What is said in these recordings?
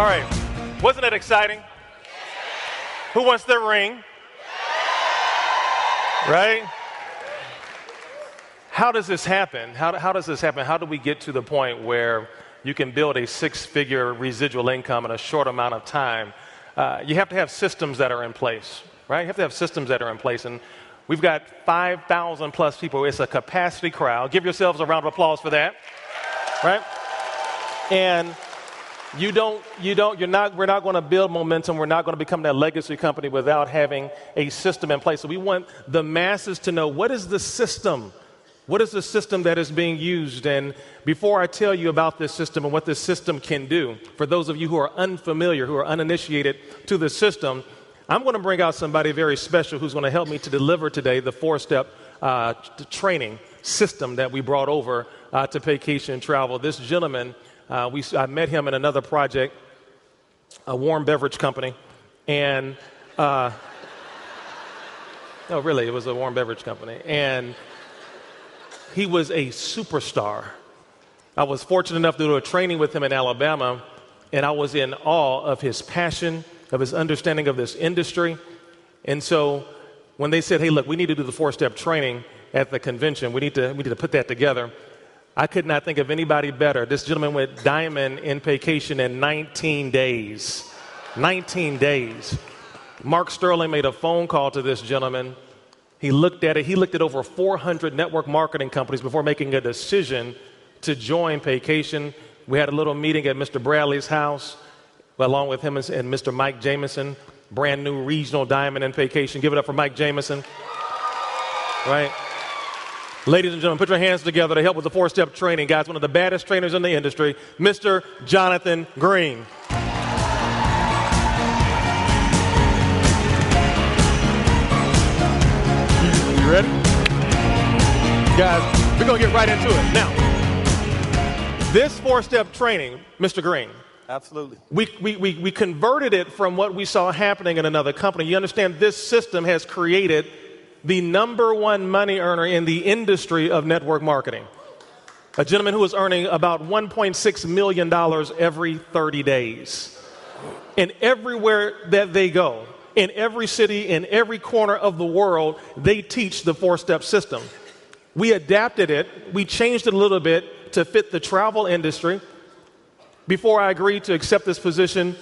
All right. Wasn't that exciting? Who wants their ring? Right? How does this happen? How does this happen? How do we get to the point where you can build a six-figure residual income in a short amount of time? You have to have systems that are in place, right? You have to have systems that are in place. And we've got 5,000 plus people. It's a capacity crowd. Give yourselves a round of applause for that, right? And we're not going to build momentum. We're not going to become that legacy company without having a system in place. So we want the masses to know, what is the system? What is the system that is being used? And before I tell you about this system and what this system can do, for those of you who are unfamiliar, who are uninitiated to the system, I'm going to bring out somebody very special who's going to help me to deliver today the four-step training system that we brought over to Paycation Travel. This gentleman, I met him in another project, a warm beverage company, and no, really, it was a warm beverage company, and he was a superstar. I was fortunate enough to do a training with him in Alabama, and I was in awe of his passion, of his understanding of this industry. And so when they said, hey, look, we need to do the four-step training at the convention, we need to put that together, I could not think of anybody better. This gentleman went diamond in Paycation in 19 days. 19 days. Mark Sterling made a phone call to this gentleman. He looked at it. He looked at over 400 network marketing companies before making a decision to join Paycation. We had a little meeting at Mr. Bradley's house, along with him and Mr. Mike Jameson, brand new regional diamond in Paycation. Give it up for Mike Jameson. Right? Ladies and gentlemen, put your hands together to help with the four-step training. Guys, one of the baddest trainers in the industry, Mr. Jonathan Green. You ready? Guys, we're going to get right into it. Now, this four-step training, Mr. Green. Absolutely. We converted it from what we saw happening in another company. You understand this system has created the number one money earner in the industry of network marketing. A gentleman who is earning about $1.6 million every 30 days. And everywhere that they go, in every city, in every corner of the world, they teach the four-step system. We adapted it. We changed it a little bit to fit the travel industry. Before I agreed to accept this position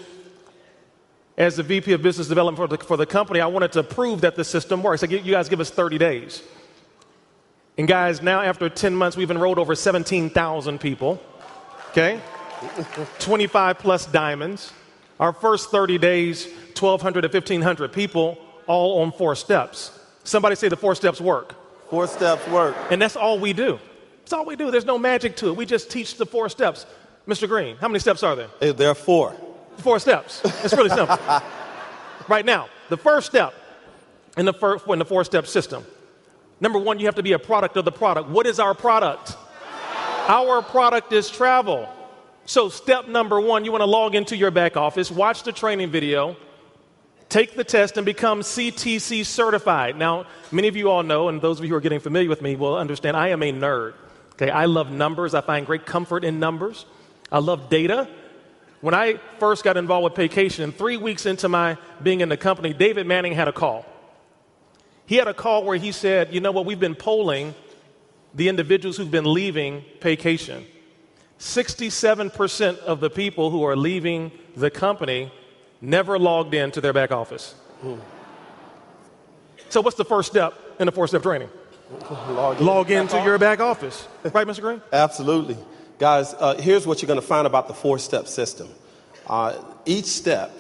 as the VP of Business Development for the company, I wanted to prove that the system works. You guys give us 30 days. And guys, now after 10 months, we've enrolled over 17,000 people, okay? 25 plus diamonds. Our first 30 days, 1,200 to 1,500 people, all on four steps. Somebody say the four steps work. 4 steps work. And that's all we do. That's all we do. There's no magic to it. We just teach the 4 steps. Mr. Green, how many steps are there? There are 4. 4 steps. It's really simple. Right now, the first step in the four-step system. Number 1, you have to be a product of the product. What is our product? Our product is travel. So step number 1, you want to log into your back office, watch the training video, take the test, and become CTC certified. Now, many of you all know, and those of you who are getting familiar with me will understand, I am a nerd. Okay, I love numbers. I find great comfort in numbers. I love data. When I first got involved with Paycation, 3 weeks into my being in the company, David Manning had a call. He had a call where he said, you know what, we've been polling the individuals who've been leaving Paycation. 67% of the people who are leaving the company never logged into their back office. So what's the first step in the 4-step training? Log into your back office. Right, Mr. Green? Absolutely. Guys, here's what you're going to find about the 4-step system. Each step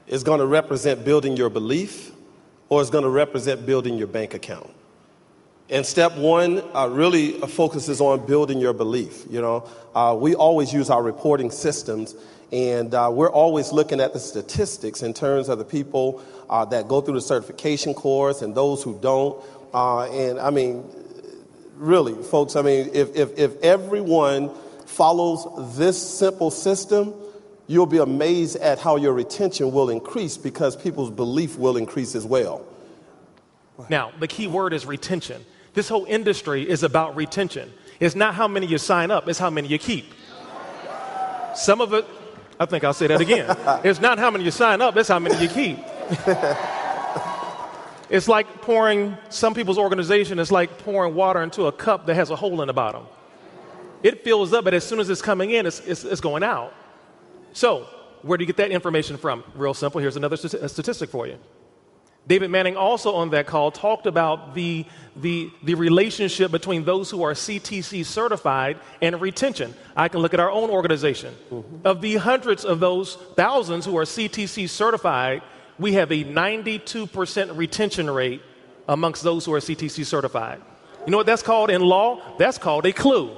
is going to represent building your belief, or it's going to represent building your bank account. And step 1 really focuses on building your belief. You know, we always use our reporting systems, and we're always looking at the statistics in terms of the people that go through the certification course and those who don't. And I mean, really, folks, I mean, if everyone follows this simple system, you'll be amazed at how your retention will increase, because people's belief will increase as well. Now, the key word is retention. This whole industry is about retention. It's not how many you sign up, it's how many you keep. Some of I think I'll say that again. It's not how many you sign up, it's how many you keep. It's like pouring, some people's organization is like pouring water into a cup that has a hole in the bottom. It fills up, but as soon as it's coming in, it's going out. So, where do you get that information from? Real simple. Here's another statistic for you. David Manning also on that call talked about the relationship between those who are CTC certified and retention. I can look at our own organization. Of the hundreds of those thousands who are CTC certified, we have a 92% retention rate amongst those who are CTC certified. You know what that's called in law? That's called a clue.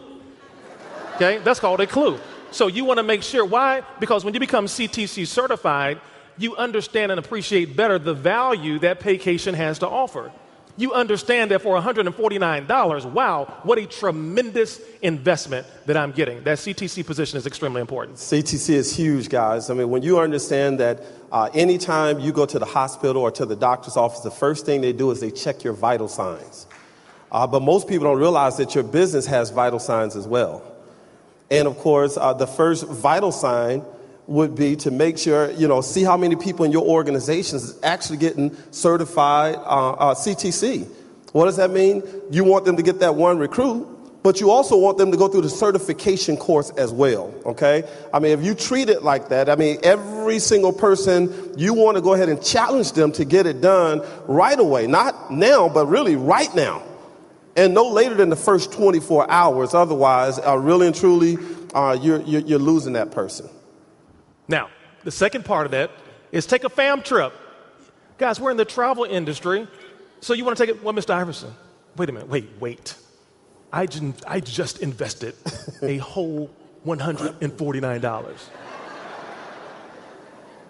Okay, that's called a clue. So you want to make sure, why? Because when you become CTC certified, you understand and appreciate better the value that Paycation has to offer. You understand that for $149, wow, what a tremendous investment that I'm getting. That CTC position is extremely important. CTC is huge, guys. I mean, when you understand that anytime you go to the hospital or to the doctor's office, the first thing they do is they check your vital signs. But most people don't realize that your business has vital signs as well. And of course, the first vital sign would be to make sure, see how many people in your organization is actually getting certified CTC. What does that mean? You want them to get that one recruit, but you also want them to go through the certification course as well, okay? I mean, if you treat it like that, I mean, every single person, you want to go ahead and challenge them to get it done right away. Not now, but really right now. And no later than the first 24 hours. Otherwise, really and truly, you're losing that person. Now, the second part of that is take a fam trip. Guys, we're in the travel industry, so you want to take it. Well, Mr. Iverson, wait a minute, wait. I just invested a whole $149.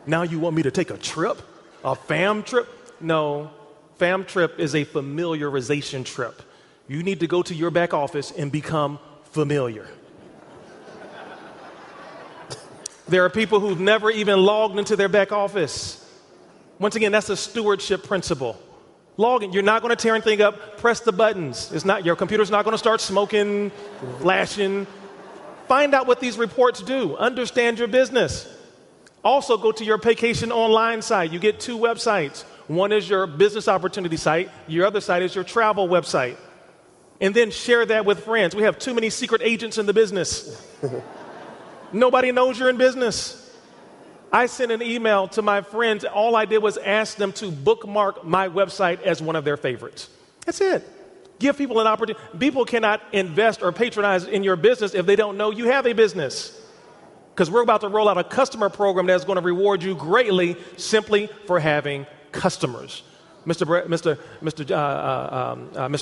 Now you want me to take a trip? A fam trip? No, fam trip is a familiarization trip. You need to go to your back office and become familiar. There are people who've never even logged into their back office. Once again, that's a stewardship principle. Log in. You're not going to tear anything up. Press the buttons. Your computer's not going to start smoking, flashing. Find out what these reports do. Understand your business. Also, go to your Paycation online site. You get two websites. One is your business opportunity site. Your other site is your travel website. And then share that with friends. We have too many secret agents in the business. Nobody knows you're in business. I sent an email to my friends. All I did was ask them to bookmark my website as one of their favorites. That's it. Give people an opportunity. People cannot invest or patronize in your business if they don't know you have a business. Because we're about to roll out a customer program that's going to reward you greatly simply for having customers. Mr.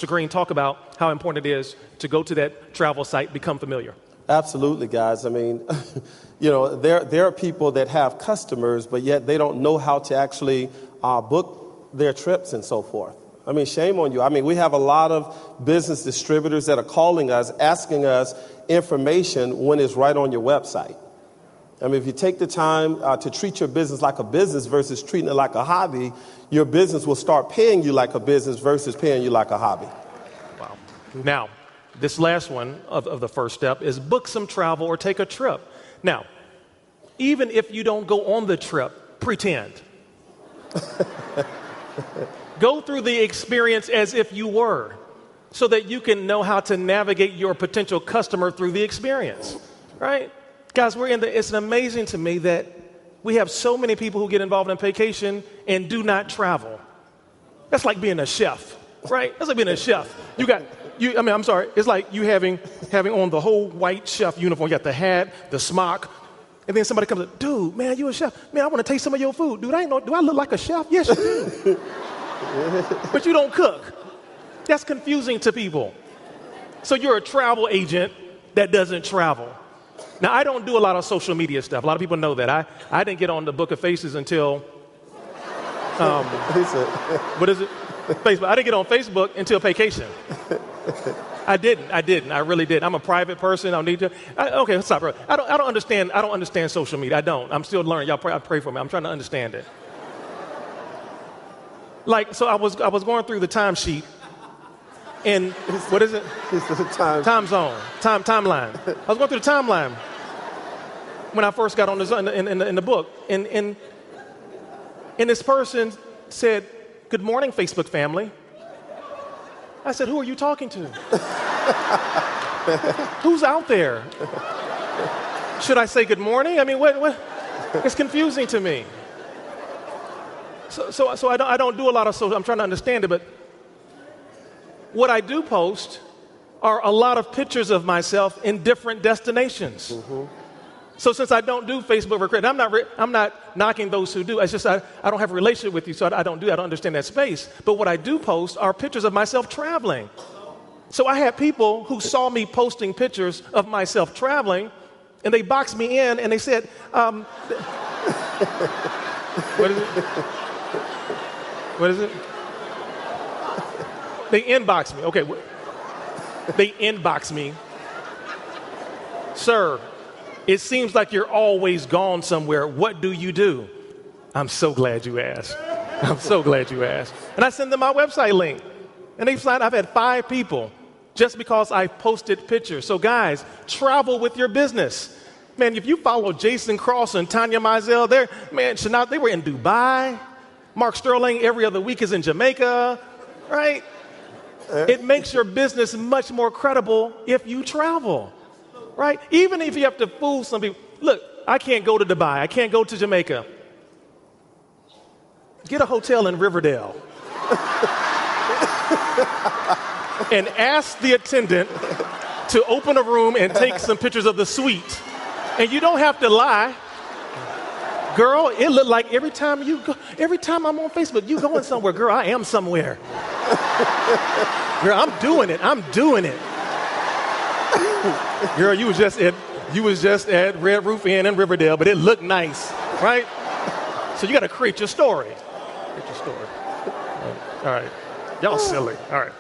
Green, talk about how important it is to go to that travel site, become familiar. Absolutely, guys. I mean, there are people that have customers, but yet they don't know how to actually book their trips and so forth. I mean, shame on you. I mean, we have a lot of business distributors that are calling us, asking us information when it's right on your website. I mean, if you take the time to treat your business like a business versus treating it like a hobby, your business will start paying you like a business versus paying you like a hobby. Wow. Now, this last one of the first step is book some travel or take a trip. Now, even if you don't go on the trip, pretend. Go through the experience as if you were, so that you can know how to navigate your potential customer through the experience, right? Guys, it's amazing to me that we have so many people who get involved in Paycation and do not travel. That's like being a chef, right? That's like being a chef. It's like you having on the whole white chef uniform. You got the hat, the smock, and then somebody comes up, dude, man, you a chef. Man, I want to taste some of your food. Dude, do I look like a chef? Yes, you do. But you don't cook. That's confusing to people. So you're a travel agent that doesn't travel. Now, I don't do a lot of social media stuff. A lot of people know that. I didn't get on the Book of Faces until, what is it? Facebook. I didn't get on Facebook until Paycation. I didn't. I really did. I'm a private person. I don't need to. Okay, stop. I don't understand social media. I don't. I'm still learning. Y'all pray for me. I'm trying to understand it. So I was going through the timesheet, and what is it? It's the time zone. Timeline. I was going through the timeline. when I first got on this in the book. And this person said, "Good morning, Facebook family." I said, "Who are you talking to? Who's out there? Should I say good morning? I mean, what? It's confusing to me." So I don't do a lot of social. I'm trying to understand it, but what I do post are a lot of pictures of myself in different destinations. Mm-hmm. So since I don't do Facebook recruiting, I'm not knocking those who do. It's just I don't have a relationship with you, so I don't understand that space. But what I do post are pictures of myself traveling. So I had people who saw me posting pictures of myself traveling, and they boxed me in, and they said, "What is it? What is it?" They inboxed me. Okay, they inboxed me. "Sir, it seems like you're always gone somewhere. What do you do?" I'm so glad you asked. I'm so glad you asked. And I send them my website link. And they've signed. I've had 5 people just because I posted pictures. So guys, travel with your business. Man, if you follow Jason Cross and Tanya Mizell, they were in Dubai. Mark Sterling every other week is in Jamaica, right? It makes your business much more credible if you travel, right? Even if you have to fool some people. Look, I can't go to Dubai. I can't go to Jamaica. Get a hotel in Riverdale and ask the attendant to open a room and take some pictures of the suite. And you don't have to lie. Girl, it looked like every time I'm on Facebook, you going somewhere. Girl, I am somewhere. Girl, I'm doing it. Girl, you was just at Red Roof Inn in Riverdale, but it looked nice, right? So you got to create your story. All right. Y'all silly. All right.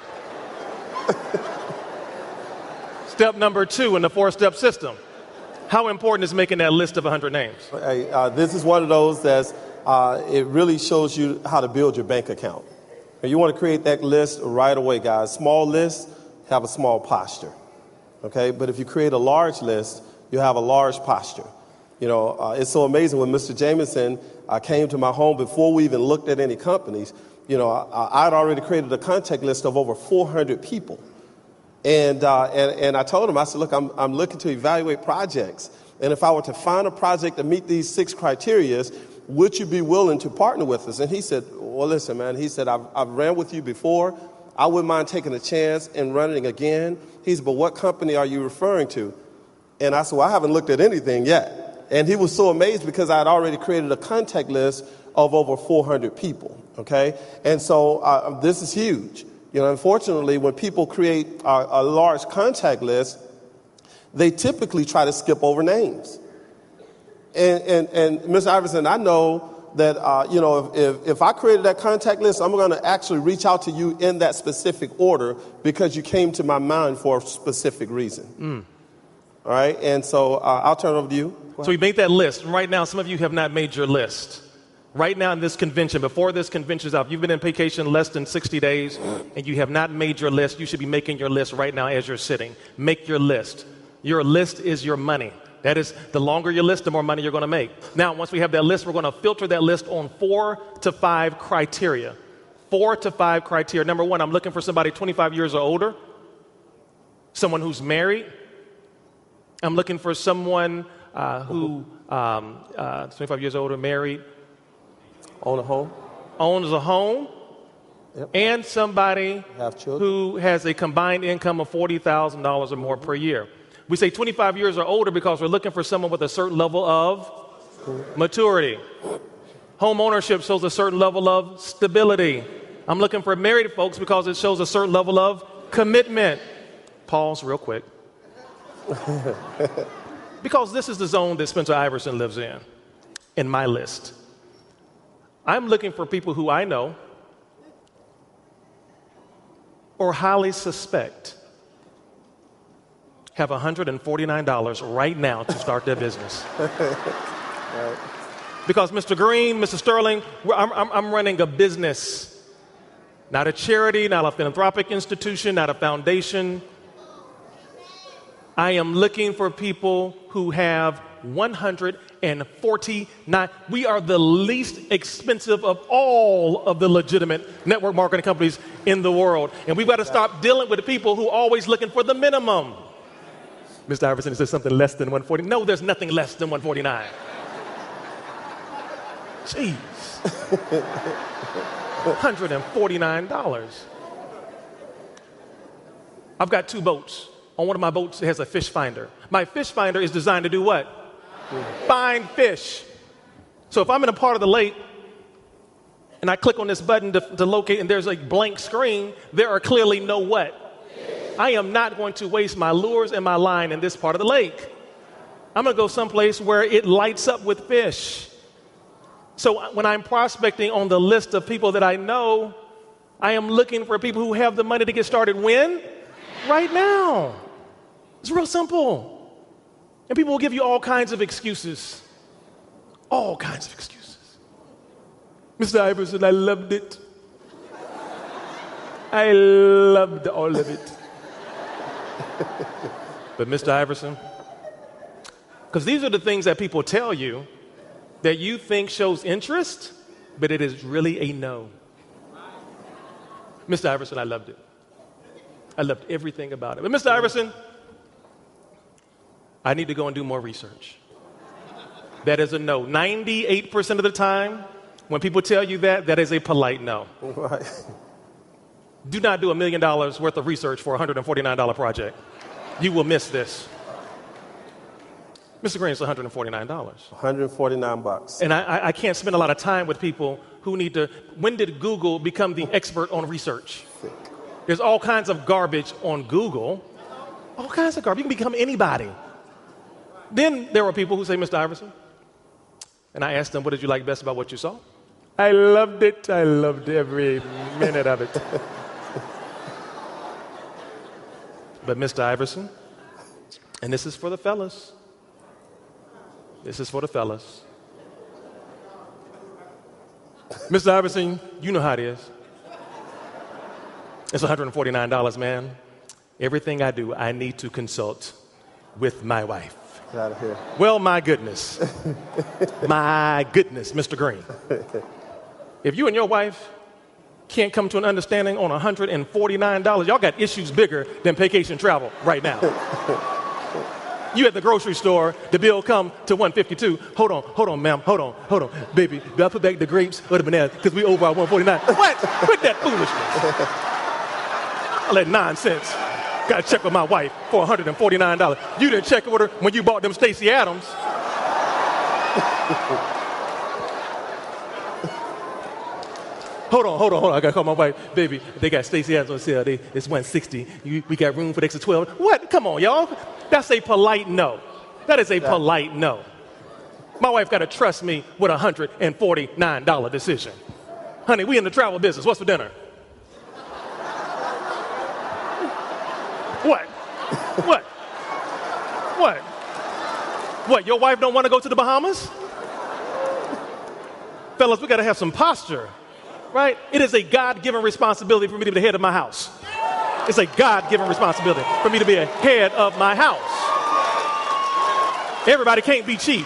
Step number 2 in the 4-step system. How important is making that list of 100 names? Hey, this is one of those that's, it really shows you how to build your bank account. And you want to create that list right away, guys. Small lists have a small posture, okay? But if you create a large list, you have a large posture. You know, it's so amazing when Mr. Jameson came to my home before we even looked at any companies. You know, I'd already created a contact list of over 400 people. And I told him, I said, look, I'm looking to evaluate projects. And if I were to find a project that meet these 6 criteria, would you be willing to partner with us? And he said, well, listen, man, he said, I've ran with you before. I wouldn't mind taking a chance and running again. He said, but what company are you referring to? And I said, well, I haven't looked at anything yet. And he was so amazed because I had already created a contact list of over 400 people, okay? And so this is huge. You know, unfortunately, when people create a large contact list, they typically try to skip over names. And Mr. Iverson, I know that, you know, if I created that contact list, I'm going to actually reach out to you in that specific order because you came to my mind for a specific reason. All right? And so I'll turn it over to you. So we made that list. And right now, some of you have not made your list. Right now in this convention, before this convention is out, you've been in vacation less than 60 days and you have not made your list. You should be making your list right now as you're sitting. Make your list. Your list is your money. That is, the longer your list, the more money you're going to make. Now, once we have that list, we're going to filter that list on 4 to 5 criteria. 4 to 5 criteria. Number 1, I'm looking for somebody 25 years or older. Someone who's married. I'm looking for someone who 25 years older, married. Own a home. Owns a home. Yep. And somebody Have children. who has a combined income of $40,000 or more per year. We say 25 years or older because we're looking for someone with a certain level of maturity. Home ownership shows a certain level of stability. I'm looking for married folks because it shows a certain level of commitment. Pause real quick. Because this is the zone that Spencer Iverson lives in my list. I'm looking for people who I know or highly suspect have $149 right now to start their business. Right. Because Mr. Green, Mr. Sterling, I'm running a business, not a charity, not a philanthropic institution, not a foundation. I am looking for people who have $149. We are the least expensive of all of the legitimate network marketing companies in the world. And we've got to stop dealing with the people who are always looking for the minimum. Mr. Iverson, is there something less than 140? No, there's nothing less than 149. Jeez. $149. I've got 2 boats. On one of my boats, it has a fish finder. My fish finder is designed to do what? Find fish. So if I'm in a part of the lake and I click on this button to locate and there's a blank screen, there are clearly no what? I am not going to waste my lures and my line in this part of the lake. I'm going to go someplace where it lights up with fish. So when I'm prospecting on the list of people that I know, I am looking for people who have the money to get started when? Right now. It's real simple. And people will give you all kinds of excuses. All kinds of excuses. Mr. Iverson, I loved it. I loved all of it. But Mr. Iverson, because these are the things that people tell you that you think shows interest, but it is really a no. Mr. Iverson, I loved it. I loved everything about it. But Mr. Iverson, I need to go and do more research. That is a no. 98% of the time, when people tell you that, that is a polite no. Right. Do not do $1 million worth of research for a $149 project. You will miss this. Mr. Green, it's $149. $149. And I can't spend a lot of time with people who need to. When did Google become the expert on research? There's all kinds of garbage on Google. All kinds of garbage. You can become anybody. Then there are people who say, Mr. Iverson, and I asked them, what did you like best about what you saw? I loved it. I loved every minute of it. But Mr. Iverson, and this is for the fellas. This is for the fellas. Mr. Iverson, you know how it is. It's $149, man. Everything I do, I need to consult with my wife. Get out of here. Well, my goodness. My goodness, Mr. Green. If you and your wife can't come to an understanding on $149, y'all got issues bigger than vacation travel right now. You at the grocery store, the bill come to $152. Hold on, ma'am, hold on. Baby, do I put back the grapes or the bananas? Because we over our $149. What? Quit that foolishness. All that nonsense. Got to check with my wife for $149. You didn't check with her when you bought them Stacey Adams. Hold on. I got to call my wife. Baby, they got Stacey Adams on sale. It's $160. We got room for the extra 12. What? Come on, y'all. That's a polite no. That is a polite no. My wife got to trust me with a $149 decision. Honey, we in the travel business. What's for dinner? What? Your wife don't want to go to the Bahamas? Fellas, we got to have some posture, right? It is a God-given responsibility for me to be the head of my house. It's a God-given responsibility for me to be a head of my house. Everybody can't be chief.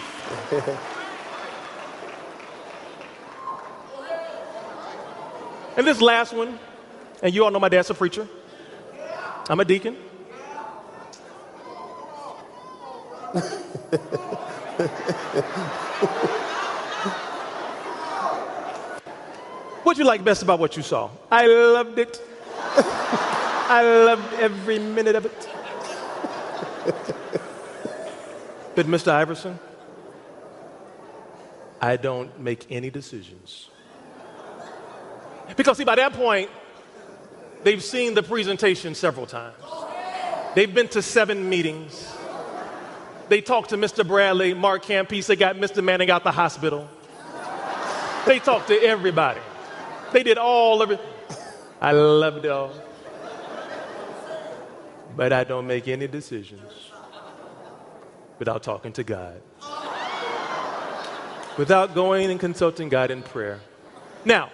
And this last one, and you all know my dad's a preacher. I'm a deacon. What'd you like best about what you saw? I loved it. I loved every minute of it. But Mr. Iverson, I don't make any decisions. Because see, by that point, they've seen the presentation several times. They've been to 7 meetings. They talked to Mr. Bradley, Mark Campese. They got Mr. Manning out the hospital. They talked to everybody. They did all of it. I loved it all. But I don't make any decisions without talking to God. Without going and consulting God in prayer. Now,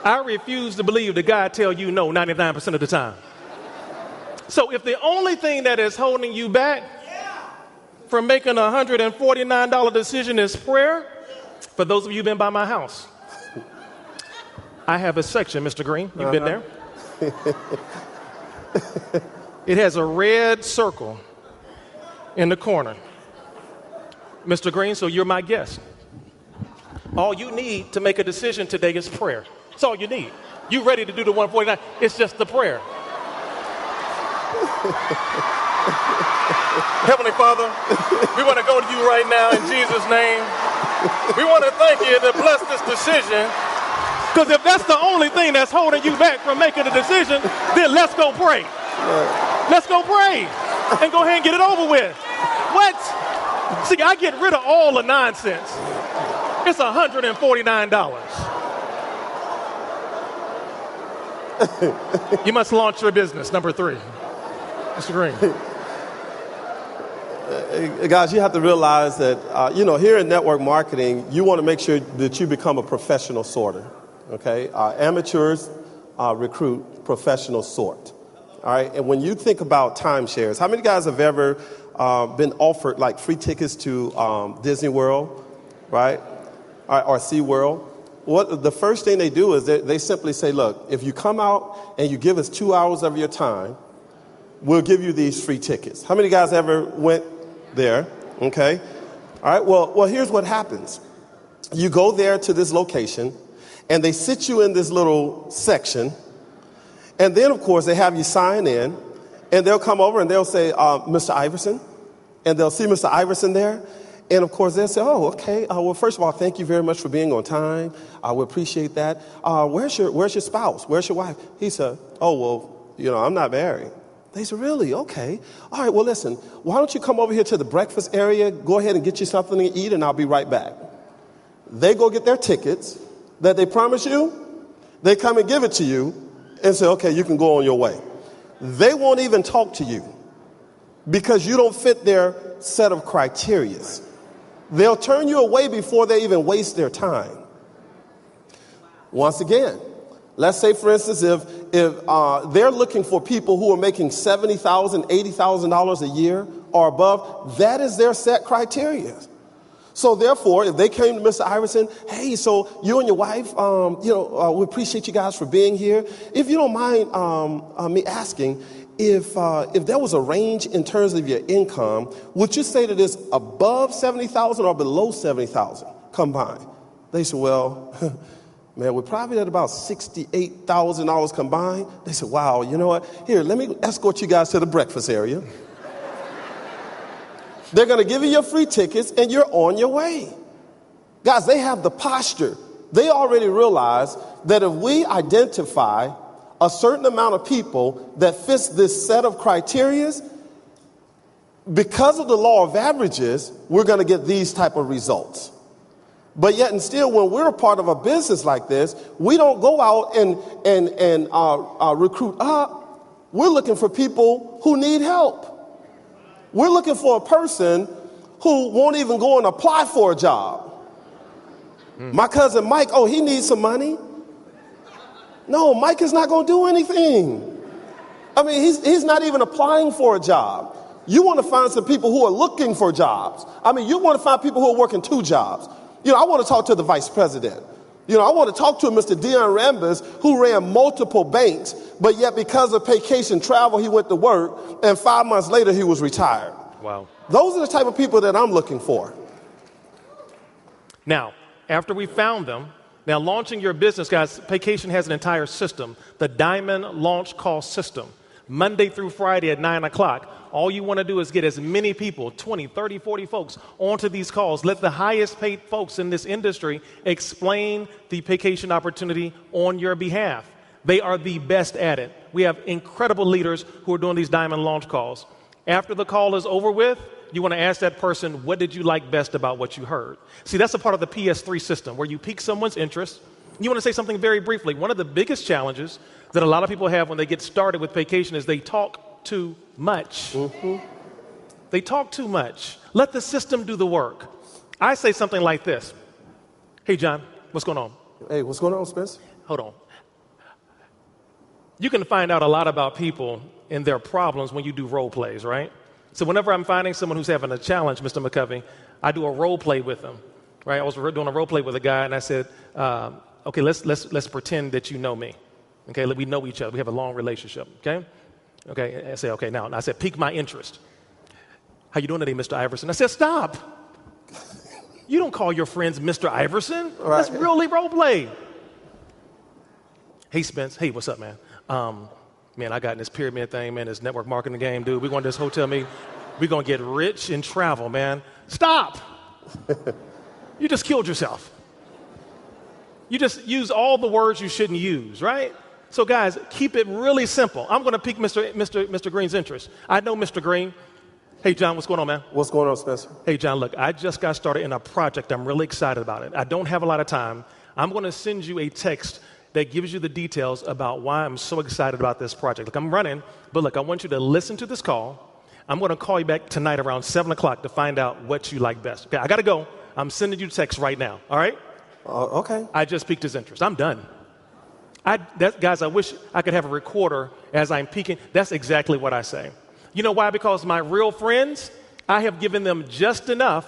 I refuse to believe that God tell you no 99% of the time. So if the only thing that is holding you back from making a $149 decision is prayer, for those of you who've been by my house, I have a section, Mr. Green. You've been there. It has a red circle in the corner. Mr. Green, so you're my guest. All you need to make a decision today is prayer. That's all you need. You ready to do the 149? It's just the prayer. Heavenly Father, we want to go to you right now in Jesus' name. We want to thank you to bless this decision, because if that's the only thing that's holding you back from making a decision, then let's go pray. Let's go pray and go ahead and get it over with. What? See, I get rid of all the nonsense. It's $149. You must launch your business, number 3. Mr. Green. Guys, you have to realize that, here in network marketing, you want to make sure that you become a professional sorter, okay? Amateurs recruit, professionals sort, all right? And when you think about timeshares, how many guys have ever been offered, like, free tickets to Disney World, right, or SeaWorld? What the first thing they do is they simply say, look, if you come out and you give us 2 hours of your time, we'll give you these free tickets. How many guys ever went there? Okay. All right. Well, here's what happens. You go there to this location, and they sit you in this little section. And then, of course, they have you sign in, and they'll come over and they'll say, Mr. Iverson. And they'll see Mr. Iverson there. And, of course, they'll say, oh, okay. Well, first of all, thank you very much for being on time. We appreciate that. Where's your spouse? Where's your wife? He said, oh, well, I'm not married. They said, really? Okay. All right, well, listen, why don't you come over here to the breakfast area, go ahead and get you something to eat, and I'll be right back. They go get their tickets that they promised you. They come and give it to you and say, okay, you can go on your way. They won't even talk to you because you don't fit their set of criteria. They'll turn you away before they even waste their time. Once again, let's say, for instance, if they're looking for people who are making $70,000, $80,000 a year or above, that is their set criteria. So therefore, if they came to Mr. Iverson, hey, so you and your wife, we appreciate you guys for being here. If you don't mind me asking, if there was a range in terms of your income, would you say that it's above $70,000 or below $70,000 combined? They said, well, man, we're probably at about $68,000 combined. They said, wow, you know what? Here, let me escort you guys to the breakfast area. They're going to give you your free tickets, and you're on your way. Guys, they have the posture. They already realize that if we identify a certain amount of people that fits this set of criteria, because of the law of averages, we're going to get these type of results. But yet and still, when we're a part of a business like this, we don't go out and recruit up. We're looking for people who need help. We're looking for a person who won't even go and apply for a job. My cousin Mike, he needs some money. No, Mike is not going to do anything. I mean, he's not even applying for a job. You want to find some people who are looking for jobs. I mean, you want to find people who are working 2 jobs. I want to talk to the vice president. I want to talk to Mr. Dion Rambis, who ran multiple banks, but yet because of vacation travel, he went to work, and 5 months later, he was retired. Wow. Those are the type of people that I'm looking for. Now, after we found them, now launching your business, guys, Vacation has an entire system, the Diamond Launch Call System. Monday through Friday at 9 o'clock. All you want to do is get as many people, 20, 30, 40 folks, onto these calls. Let the highest paid folks in this industry explain the vacation opportunity on your behalf. They are the best at it. We have incredible leaders who are doing these diamond launch calls. After the call is over with, you want to ask that person, what did you like best about what you heard? See, that's a part of the PS3 system where you pique someone's interest. You want to say something very briefly. One of the biggest challenges that a lot of people have when they get started with vacation is they talk too much. Mm-hmm. They talk too much. Let the system do the work. I say something like this. Hey, John, what's going on? Hey, what's going on, Spence? Hold on. You can find out a lot about people in their problems when you do role plays, right? So whenever I'm finding someone who's having a challenge, Mr. McCovey, I do a role play with them, right? I was doing a role play with a guy, and I said, okay, let's pretend that you know me. Okay, we know each other. We have a long relationship, okay? Okay, I say, okay, now, and I said, pique my interest. How you doing today, Mr. Iverson? I said, stop. You don't call your friends Mr. Iverson. Right. That's really role play. Hey, Spence. Hey, what's up, man? Man, I got in this pyramid thing, man, this network marketing game, dude. We're going to this hotel meeting. We're going to get rich and travel, man. Stop. You just killed yourself. You just use all the words you shouldn't use, right? So, guys, keep it really simple. I'm going to pique Mr. Green's interest. I know Mr. Green. Hey, John, what's going on, man? What's going on, Spencer? Hey, John, look, I just got started in a project. I'm really excited about it. I don't have a lot of time. I'm going to send you a text that gives you the details about why I'm so excited about this project. Look, I'm running, but look, I want you to listen to this call. I'm going to call you back tonight around 7 o'clock to find out what you like best. Okay, I got to go. I'm sending you a text right now, all right? Okay. I just piqued his interest. I'm done. Guys, I wish I could have a recorder as I'm peeking. That's exactly what I say. You know why? Because my real friends, I have given them just enough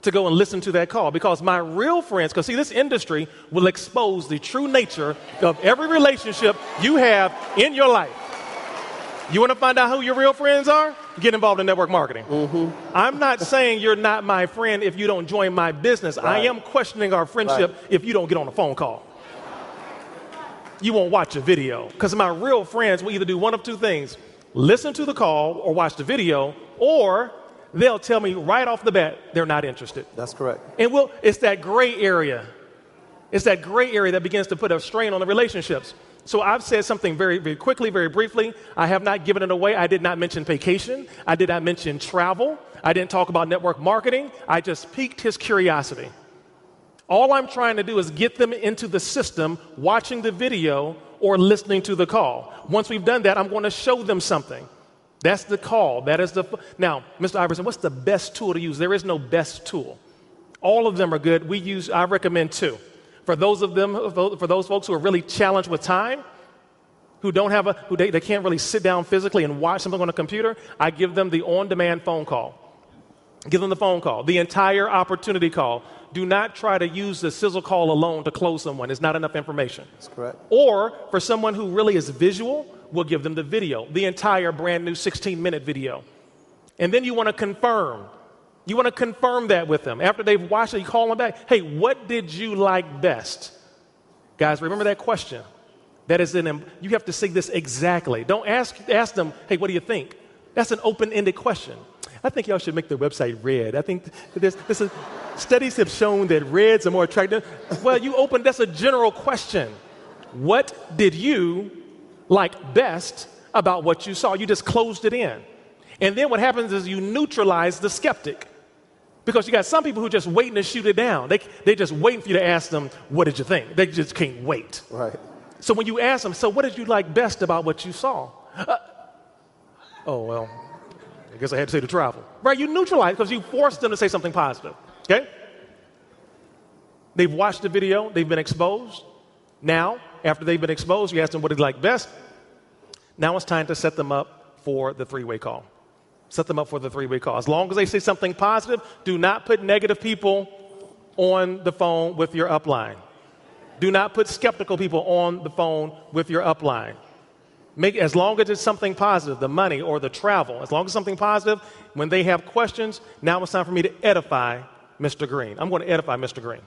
to go and listen to that call. Because my real friends, because see, this industry will expose the true nature of every relationship you have in your life. You want to find out who your real friends are? Get involved in network marketing. Mm-hmm. I'm not saying you're not my friend if you don't join my business. Right. I am questioning our friendship if you don't get on a phone call. You won't watch a video. Because my real friends will either do one of two things. Listen to the call or watch the video, or they'll tell me right off the bat they're not interested. That's correct. And it's that gray area. It's that gray area that begins to put a strain on the relationships. So I've said something very, very quickly, very briefly. I have not given it away. I did not mention vacation. I did not mention travel. I didn't talk about network marketing. I just piqued his curiosity. All I'm trying to do is get them into the system, watching the video or listening to the call. Once we've done that, I'm going to show them something. That's the call. Now, Mr. Iverson, what's the best tool to use? There is no best tool. All of them are good. I recommend two. For those folks who are really challenged with time, who they can't really sit down physically and watch something on a computer, I give them the on-demand phone call. Give them the phone call, the entire opportunity call. Do not try to use the sizzle call alone to close someone. It's not enough information. That's correct. Or for someone who really is visual, we'll give them the video, the entire brand new 16-minute video. And then you want to confirm. You want to confirm that with them. After they've watched it, you call them back. Hey, what did you like best? Guys, remember that question. You have to say this exactly. Don't ask them, hey, what do you think? That's an open-ended question. I think y'all should make their website red. I think studies have shown that reds are more attractive. Well, that's a general question. What did you like best about what you saw? You just closed it in. And then what happens is you neutralize the skeptic. Because you got some people who are just waiting to shoot it down. They're just waiting for you to ask them, what did you think? They just can't wait. Right. So when you ask them, so what did you like best about what you saw? Well, I guess I had to say the travel. Right, you neutralize because you forced them to say something positive. Okay? They've watched the video. They've been exposed. Now, after they've been exposed, you ask them what they like best. Now it's time to set them up for the three-way call. Set them up for the three-way call. As long as they say something positive, do not put negative people on the phone with your upline. Do not put skeptical people on the phone with your upline. As long as it's something positive, the money or the travel, as long as it's something positive, when they have questions, now it's time for me to edify Mr. Green. I'm going to edify Mr. Green.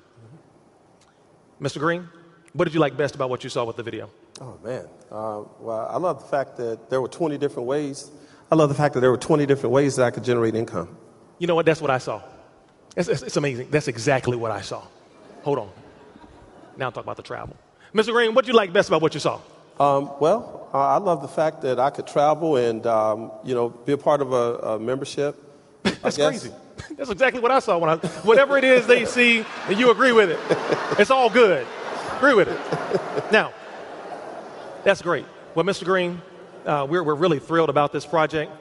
Mr. Green, what did you like best about what you saw with the video? Oh, man. Well, I love the fact that there were 20 different ways. I love the fact that there were 20 different ways that I could generate income. You know what? That's what I saw. It's amazing. That's exactly what I saw. Hold on. Now talk about the travel. Mr. Green, what did you like best about what you saw? I love the fact that I could travel and, be a part of a membership. That's crazy. That's exactly what I saw. Whatever it is they see, and you agree with it. It's all good. Agree with it. Now, that's great. Well, Mr. Green, we're really thrilled about this project.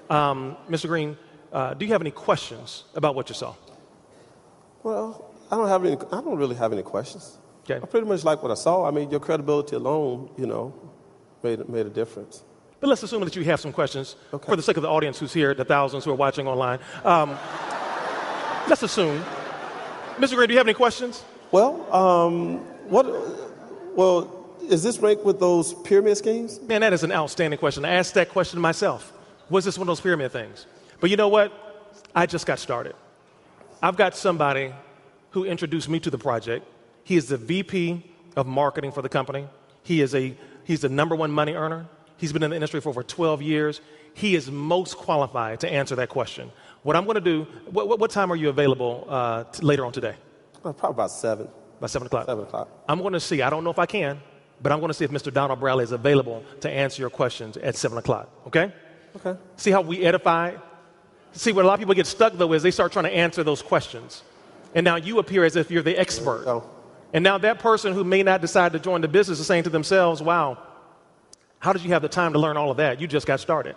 Mr. Green, do you have any questions about what you saw? Well, I don't really have any questions. Okay. I pretty much like what I saw. I mean, your credibility alone, made a difference. But let's assume that you have some questions for the sake of the audience who's here, the thousands who are watching online. Let's assume. Mr. Green, do you have any questions? Well, is this ranked with those pyramid schemes? Man, that is an outstanding question. I asked that question myself. Was this one of those pyramid things? But you know what? I just got started. I've got somebody who introduced me to the project. He is the VP of marketing for the company. He's the number one money earner. He's been in the industry for over 12 years. He is most qualified to answer that question. What I'm going to do, what time are you available later on today? Probably about 7. By 7 o'clock? 7 o'clock. I'm going to see. I don't know if I can, but I'm going to see if Mr. Donald Bradley is available to answer your questions at 7 o'clock. Okay? Okay. See how we edify? See, what a lot of people get stuck, though, is they start trying to answer those questions. And now you appear as if you're the expert. And now that person who may not decide to join the business is saying to themselves, wow, how did you have the time to learn all of that? You just got started.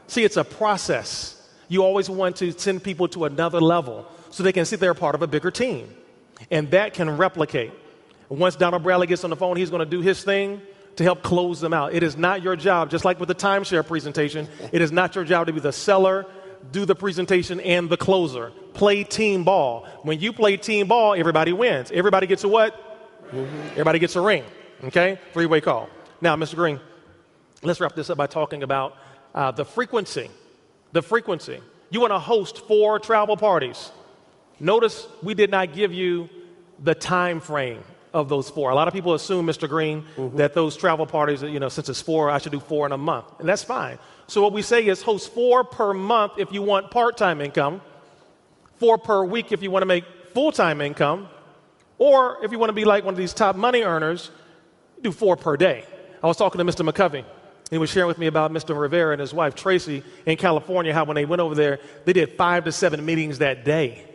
See, it's a process. You always want to send people to another level so they can see they're part of a bigger team. And that can replicate. Once Donald Bradley gets on the phone, he's going to do his thing to help close them out. It is not your job, just like with the timeshare presentation, it is not your job to be the seller, do the presentation, and the closer. Play team ball. When you play team ball, everybody wins. Everybody gets a what? Everybody gets a ring. Okay? Three-way call. Now, Mr. Green, let's wrap this up by talking about the frequency. The frequency. You want to host 4 travel parties. Notice we did not give you the time frame of those 4. A lot of people assume, Mr. Green, that those travel parties, since it's 4, I should do 4 in a month. And that's fine. So what we say is host 4 per month if you want part-time income, 4 per week if you want to make full-time income, or if you want to be like one of these top money earners, do 4 per day. I was talking to Mr. McCovey. He was sharing with me about Mr. Rivera and his wife, Tracy, in California, how when they went over there, they did 5 to 7 meetings that day.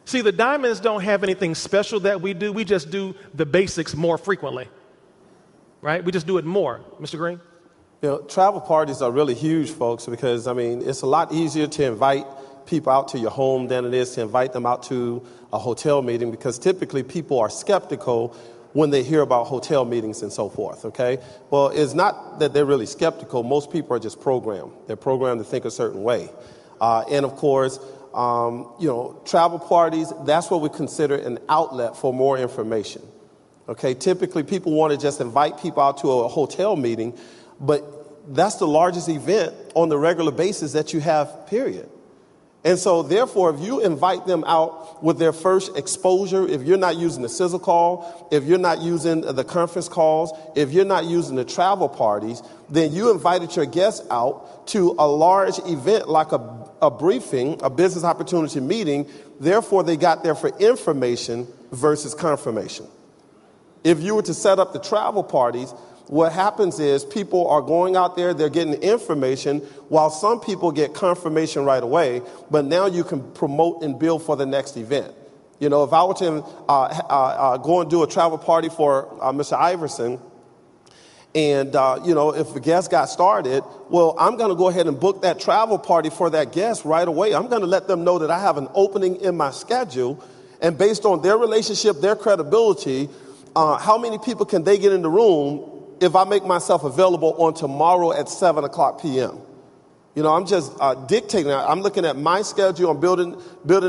See, the Diamonds don't have anything special that we do. We just do the basics more frequently, right? We just do it more. Mr. Green? Travel parties are really huge, folks, because, it's a lot easier to invite people out to your home than it is to invite them out to a hotel meeting, because typically people are skeptical when they hear about hotel meetings and so forth, okay? Well, it's not that they're really skeptical. Most people are just programmed. They're programmed to think a certain way. And, of course, travel parties, that's what we consider an outlet for more information. Okay, typically people want to just invite people out to a hotel meeting, but that's the largest event on the regular basis that you have, period. And so, therefore, if you invite them out with their first exposure, if you're not using the sizzle call, if you're not using the conference calls, if you're not using the travel parties, then you invited your guests out to a large event like a briefing, a business opportunity meeting. Therefore, they got there for information versus confirmation. If you were to set up the travel parties, what happens is people are going out there, they're getting information, while some people get confirmation right away, but now you can promote and build for the next event. If I were to go and do a travel party for Mr. Iverson, and, if a guest got started, well, I'm going to go ahead and book that travel party for that guest right away. I'm going to let them know that I have an opening in my schedule, and based on their relationship, their credibility, how many people can they get in the room if I make myself available on tomorrow at 7 o'clock p.m.? I'm just dictating. I'm looking at my schedule. I'm building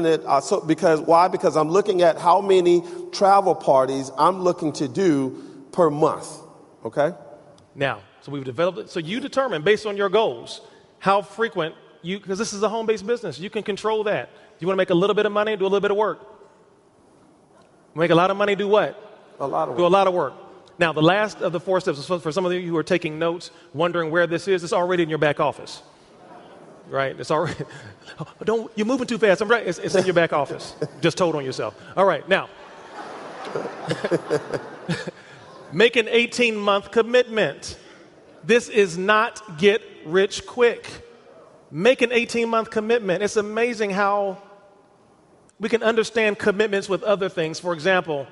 it. Because I'm looking at how many travel parties I'm looking to do per month. Okay? Now, so we've developed it. So you determine, based on your goals, how frequent because this is a home-based business. You can control that. You want to make a little bit of money, do a little bit of work. Make a lot of money, do what? A lot of work. Do a lot of work. Now, the last of the 4 steps, for some of you who are taking notes, wondering where this is, it's already in your back office. Right? It's already, you're moving too fast. I'm right. It's in your back office. Just told on yourself. All right, now. Make an 18-month commitment. This is not get rich quick. Make an 18-month commitment. It's amazing how we can understand commitments with other things. For example,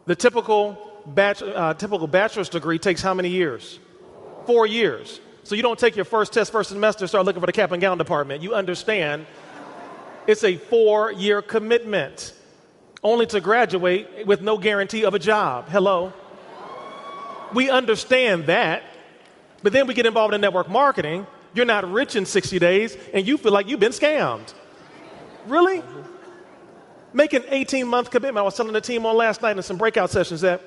the typical bachelor's degree takes how many years? 4 years. So you don't take your first test first semester, start looking for the cap and gown department. You understand it's a 4-year commitment, only to graduate with no guarantee of a job. Hello? We understand that. But then we get involved in network marketing. You're not rich in 60 days, and you feel like you've been scammed. Really? Make an 18-month commitment. I was telling the team on last night in some breakout sessions that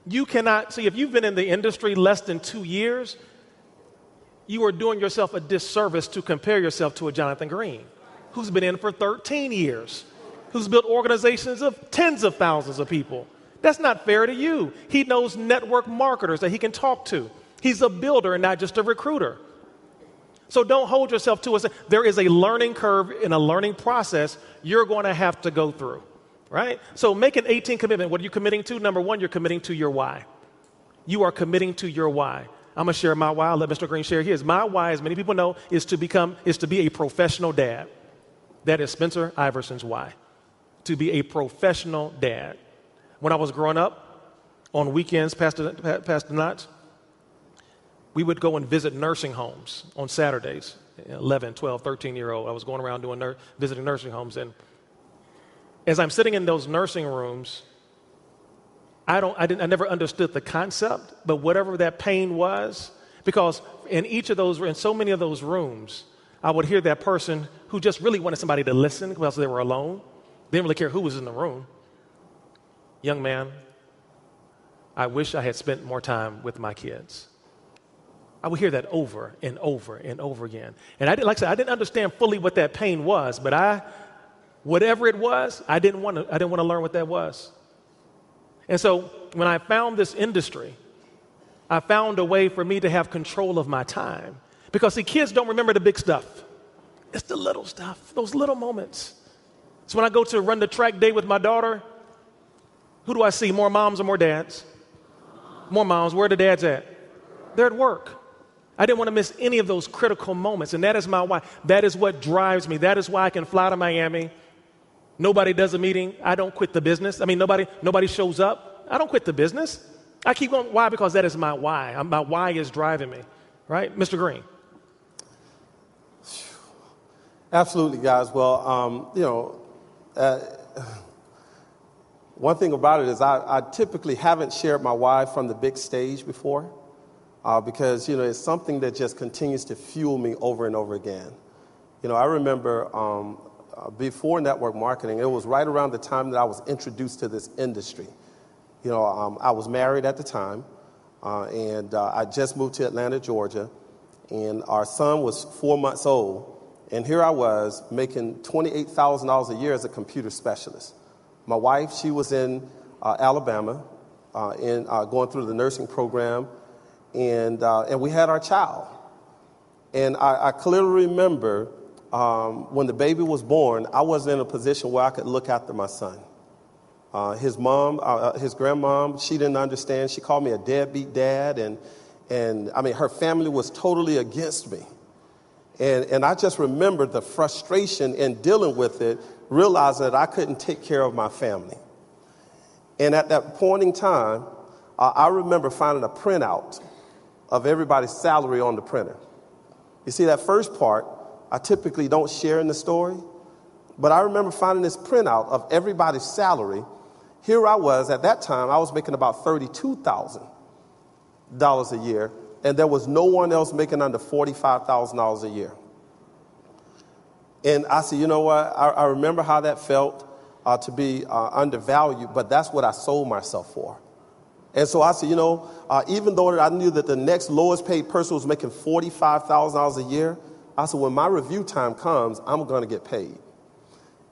you cannot, see, if you've been in the industry less than 2 years, you are doing yourself a disservice to compare yourself to a Jonathan Green, who's been in for 13 years, who's built organizations of tens of thousands of people. That's not fair to you. He knows network marketers that he can talk to. He's a builder and not just a recruiter. So don't hold yourself to it. There is a learning curve and a learning process you're going to have to go through, right? So make an 18 commitment. What are you committing to? Number one, you're committing to your why. You are committing to your why. I'm going to share my why. I'll let Mr. Green share his. My why, as many people know, is to be a professional dad. That is Spencer Iverson's why. To be a professional dad. When I was growing up, on weekends, Pastor Knotts, we would go and visit nursing homes on Saturdays. 11, 12, 13-year-old. I was going around visiting nursing homes. And as I'm sitting in those nursing rooms, I never understood the concept, but whatever that pain was, because in so many of those rooms, I would hear that person who just really wanted somebody to listen because they were alone. They didn't really care who was in the room. Young man, I wish I had spent more time with my kids. I would hear that over and over and over again. And I didn't understand fully what that pain was, but whatever it was, I didn't want to learn what that was. And so when I found this industry, I found a way for me to have control of my time. Because, see, kids don't remember the big stuff. It's the little stuff, those little moments. So when I go to run the track day with my daughter, who do I see? More moms or more dads? More moms. Where are the dads at? They're at work. I didn't want to miss any of those critical moments, and that is my why. That is what drives me. That is why I can fly to Miami. Nobody does a meeting. I don't quit the business. I mean, nobody shows up. I don't quit the business. I keep going. Why? Because that is my why. My why is driving me, right? Mr. Green. Absolutely, guys. Well, one thing about it is I typically haven't shared my why from the big stage before because, it's something that just continues to fuel me over and over again. I remember before network marketing, it was right around the time that I was introduced to this industry. I was married at the time, and I just moved to Atlanta, Georgia, and our son was 4 months old, and here I was making $28,000 a year as a computer specialist. My wife, she was in Alabama, going through the nursing program, and we had our child. And I clearly remember when the baby was born, I wasn't in a position where I could look after my son. His mom, his grandmom, she didn't understand. She called me a deadbeat dad, and I mean, her family was totally against me. And I just remember the frustration in dealing with it, realizing that I couldn't take care of my family. And at that point in time, I remember finding a printout of everybody's salary on the printer. You see, that first part, I typically don't share in the story, but I remember finding this printout of everybody's salary. Here I was, at that time, I was making about $32,000 a year, and there was no one else making under $45,000 a year. And I said, you know what, I remember how that felt to be undervalued, but that's what I sold myself for. And so I said, even though I knew that the next lowest paid person was making $45,000 a year, I said, when my review time comes, I'm going to get paid.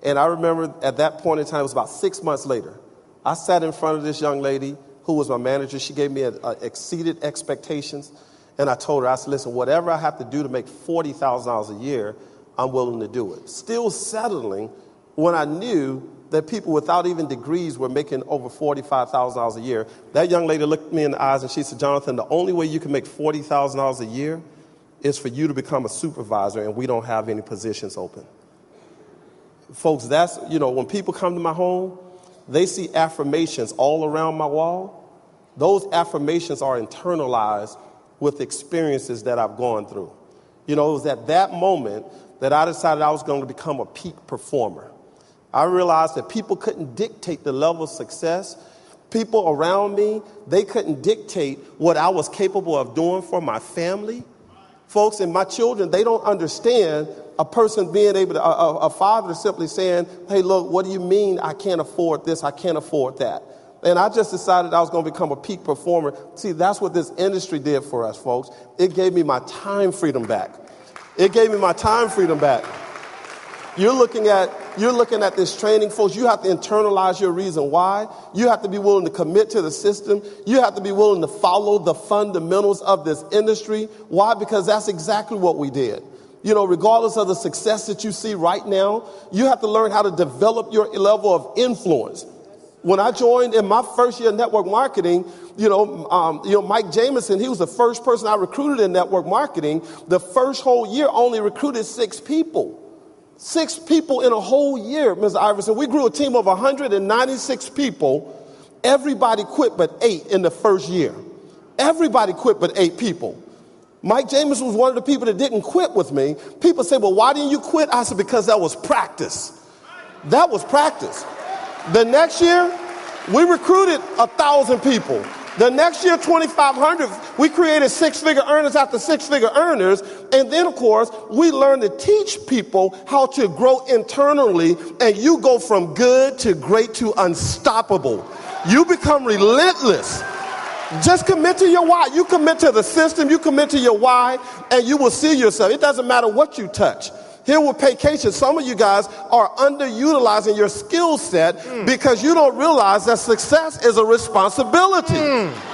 And I remember at that point in time, it was about 6 months later, I sat in front of this young lady who was my manager. She gave me exceeded expectations. And I told her, I said, listen, whatever I have to do to make $40,000 a year, I'm willing to do it. Still settling when I knew that people without even degrees were making over $45,000 a year. That young lady looked me in the eyes and she said, Jonathan, the only way you can make $40,000 a year is for you to become a supervisor, and we don't have any positions open. Folks, that's, when people come to my home, they see affirmations all around my wall. Those affirmations are internalized with experiences that I've gone through. It was at that moment that I decided I was going to become a peak performer. I realized that people couldn't dictate the level of success People around me, they couldn't dictate what I was capable of doing for my family. Folks, and my children, they don't understand a person being able to, a father simply saying, hey, look, what do you mean I can't afford this, I can't afford that? And I just decided I was going to become a peak performer. See, that's what this industry did for us, folks. It gave me my time freedom back. It gave me my time freedom back. You're looking at this training, folks. You have to internalize your reason why. You have to be willing to commit to the system. You have to be willing to follow the fundamentals of this industry. Why? Because that's exactly what we did. You know, regardless of the success that you see right now, you have to learn how to develop your level of influence. When I joined in my first year of network marketing, Mike Jameson, he was the first person I recruited in network marketing. The first whole year only recruited 6 people. 6 people in a whole year, Ms. Iverson. We grew a team of 196 people. Everybody quit but 8 in the first year. Everybody quit but 8 people. Mike Jameson was one of the people that didn't quit with me. People say, well, why didn't you quit? I said, because that was practice. That was practice. The next year, we recruited 1,000 people. The next year, 2,500, we created 6-figure earners after 6-figure earners. And then, of course, we learned to teach people how to grow internally. And you go from good to great to unstoppable. You become relentless. Just commit to your why. You commit to the system. You commit to your why, and you will see yourself. It doesn't matter what you touch. Here with Paycation, some of you guys are underutilizing your skill set because you don't realize that success is a responsibility.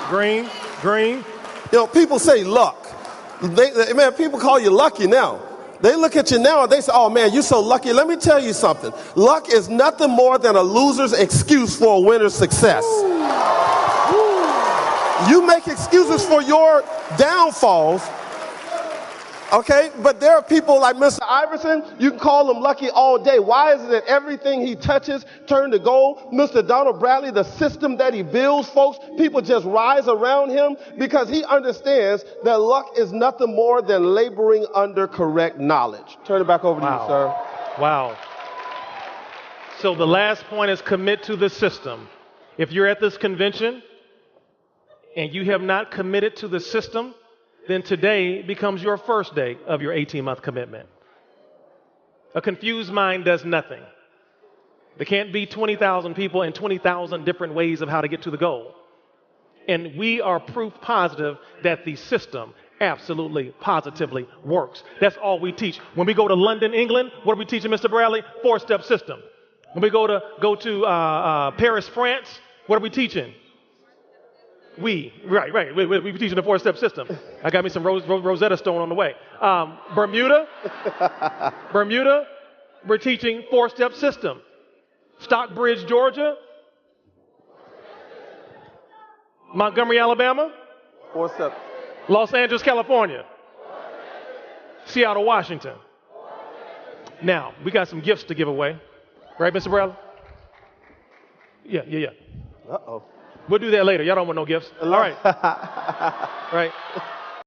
Green. You know, people say luck. Man, people call you lucky now. They look at you now and they say, oh man, you're so lucky. Let me tell you something. Luck is nothing more than a loser's excuse for a winner's success. You make excuses for your downfalls. Okay, but there are people like Mr. Iverson, you can call him lucky all day. Why is it that everything he touches turns to gold? Mr. Donald Bradley, the system that he builds, folks, people just rise around him because he understands that luck is nothing more than laboring under correct knowledge. Turn it back over to you, sir. Wow. So the last point is commit to the system. If you're at this convention and you have not committed to the system, then today becomes your first day of your 18-month commitment. A confused mind does nothing. There can't be 20,000 people and 20,000 different ways of how to get to the goal. And we are proof positive that the system absolutely, positively works. That's all we teach. When we go to London, England, what are we teaching, Mr. Bradley? 4-step system. When we go to Paris, France, what are we teaching? We teaching the 4-step system. I got me some Rosetta Stone on the way. Bermuda, we're teaching 4-step system. Stockbridge, Georgia. Montgomery, Alabama. 4-step. Los Angeles, California. Seattle, Washington. Now, we got some gifts to give away. Right, Mr. Bradley? Yeah. Uh-oh. We'll do that later. Y'all don't want no gifts. All right. Right.